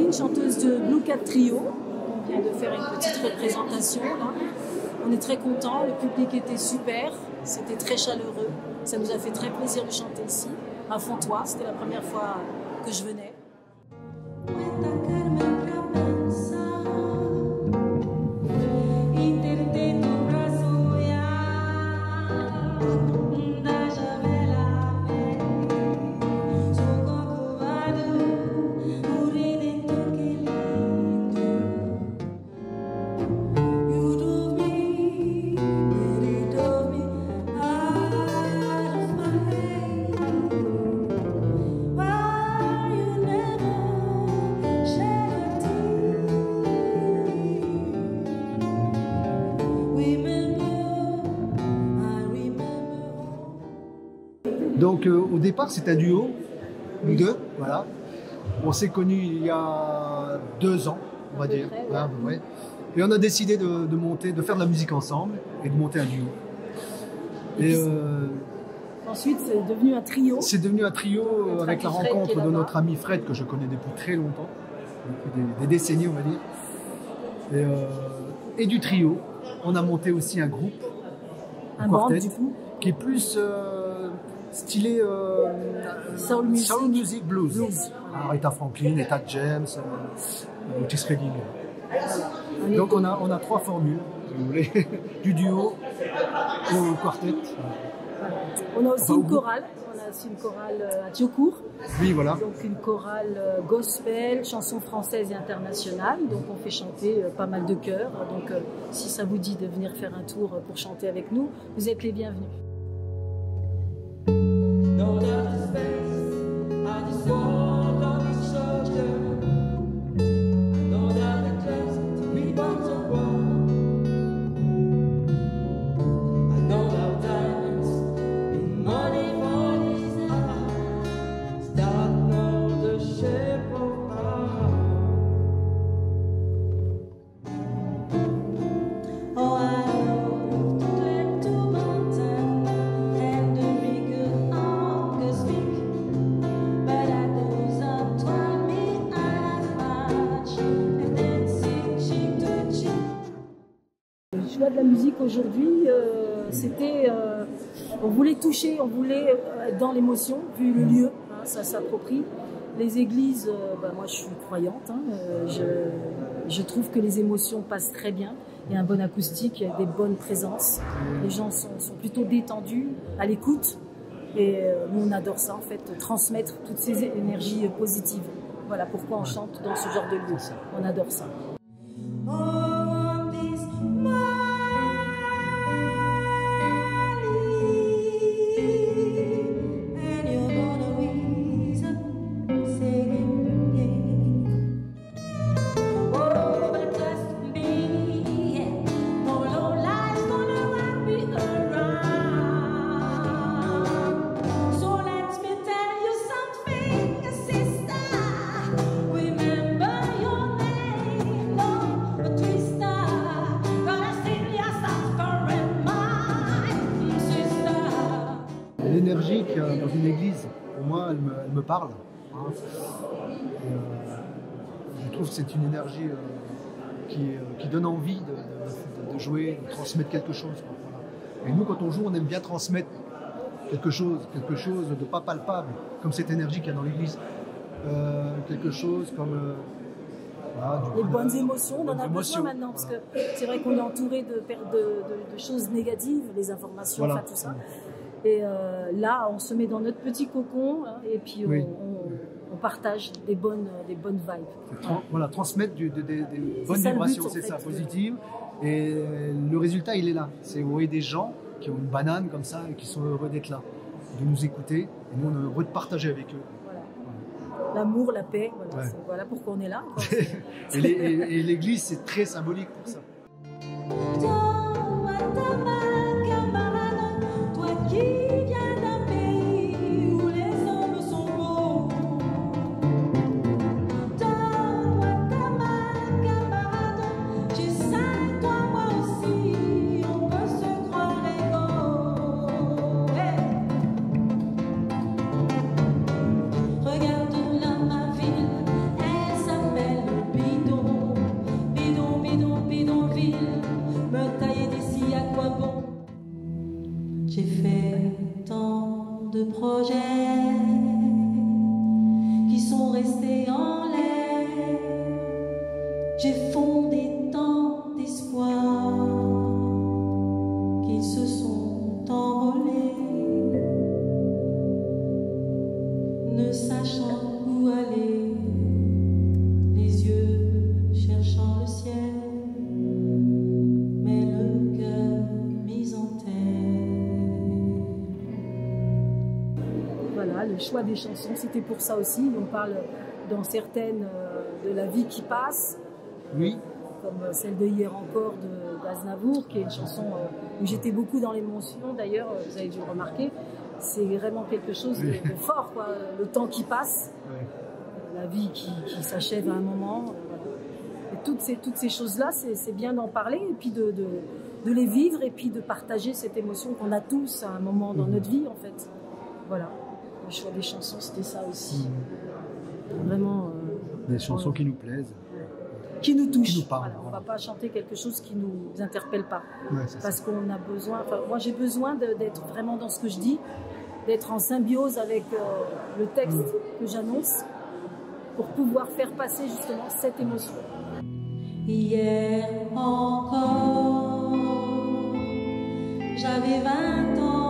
Céline, chanteuse de Blue Cat Trio. On vient de faire une petite représentation là. On est très contents, le public était super, c'était très chaleureux. Ça nous a fait très plaisir de chanter ici, à Fontois. C'était la première fois que je venais. Donc au départ c'est un duo, nous deux, voilà. On s'est connus il y a 2 ans, on va dire. Près, Voilà, ouais. Et on a décidé de faire de la musique ensemble et de monter un duo. Et ensuite c'est devenu un trio. c'est devenu un trio avec la Fred rencontre qui est de là-bas. notre ami Fred que je connais depuis très longtemps, depuis des décennies on va dire. Et du trio, on a monté aussi un groupe, Un quartet, band du coup. qui est plus stylé Soul music. blues. Aretha Franklin, Etta James, Otis Redding. Donc on a 3 formules, si vous voulez, du duo au quartet. On a aussi Enfin, une chorale. On a aussi une chorale à Thiocourt. Oui, voilà. Donc une chorale gospel, chansons françaises et internationales. Donc on fait chanter pas mal de chœurs. Donc si ça vous dit de venir faire un tour pour chanter avec nous, vous êtes les bienvenus. No doubt the space, I just want on his shoulder. I know that the class to be born so well. I know that diamonds mean money for his eyes. That know the shape of our heart. Oh, I love to climb to mountain and the bigger speak, but I those up taught me as much, and then sing cheek to cheek. Le choix de la musique aujourd'hui, c'était, on voulait toucher, on voulait être dans l'émotion, vu le lieu, hein, ça s'approprie. Les églises, moi je suis croyante, hein, je trouve que les émotions passent très bien. Il y a un bon acoustique, il y a des bonnes présences. Les gens sont plutôt détendus, à l'écoute. Et nous on adore ça en fait, transmettre toutes ces énergies positives. Voilà pourquoi on chante dans ce genre de lieu. On adore ça. Oh, this money, and you're gonna reason singing, yeah. Oh, but trust me, yeah. No low life's gonna wrap me around. So let me tell you something, sister. Remember your name, no twister. Gonna sing your song and mine, sister. L'énergie qu'il y a dans une église, pour moi, elle me parle. Hein. Je trouve que c'est une énergie qui donne envie de jouer, de transmettre quelque chose. Quoi. Voilà. Et nous, quand on joue, on aime bien transmettre quelque chose de pas palpable, comme cette énergie qu'il y a dans l'église. Quelque chose comme... voilà, Les bonnes émotions, on en a besoin émotions, maintenant, parce que voilà. c'est vrai qu'on est entouré de choses négatives, les informations, Voilà. enfin tout ça. Et là, on se met dans notre petit cocon, hein, et puis Oui. on partage des bonnes vibes. Voilà, transmettre des bonnes ça le but, vibrations, en c'est fait. ça, positives. Et le résultat, il est là. C'est vous voyez des gens qui ont une banane comme ça et qui sont heureux d'être là, de nous écouter. Et nous, on est heureux de partager avec eux. Voilà. L'amour, la paix, voilà, Ouais. voilà pourquoi on est là. Quoi. Et l'église, c'est très symbolique pour ça. Toi qui viens d'un pays où les hommes sont beaux, donne-moi ta main, camarade. J'ai ça, toi, moi aussi, on peut se croire égaux. Hey. Regarde là ma ville, elle s'appelle J'ai fait tant de projets qui sont restés en l'air. J'ai fondé tant d'espoirs qu'ils se sont envolés, ne sachant où aller, les yeux cherchant le ciel, mais le cœur mis en terre. Voilà, le choix des chansons, c'était pour ça aussi. On parle dans certaines de la vie qui passe, Oui, comme celle de Hier encore d'Aznavour, qui est une chanson où j'étais beaucoup dans l'émotion. D'ailleurs, vous avez dû le remarquer, c'est vraiment quelque chose de fort, quoi. Le temps qui passe, ouais. la vie qui s'achève à un moment. Et toutes ces choses-là, c'est bien d'en parler et puis de les vivre et puis de partager cette émotion qu'on a tous à un moment dans notre vie, en fait. Voilà, le choix des chansons, c'était ça aussi. Vraiment. Des chansons qui nous plaisent. Qui nous touchent. Qui nous parlent, Voilà, on ne voilà. va pas chanter quelque chose qui ne nous interpelle pas. Ouais, c'est Parce ça. qu'on a besoin, enfin, moi j'ai besoin d'être vraiment dans ce que je dis, d'être en symbiose avec le texte que j'annonce pour pouvoir faire passer justement cette émotion. Hier encore, j'avais 20 ans.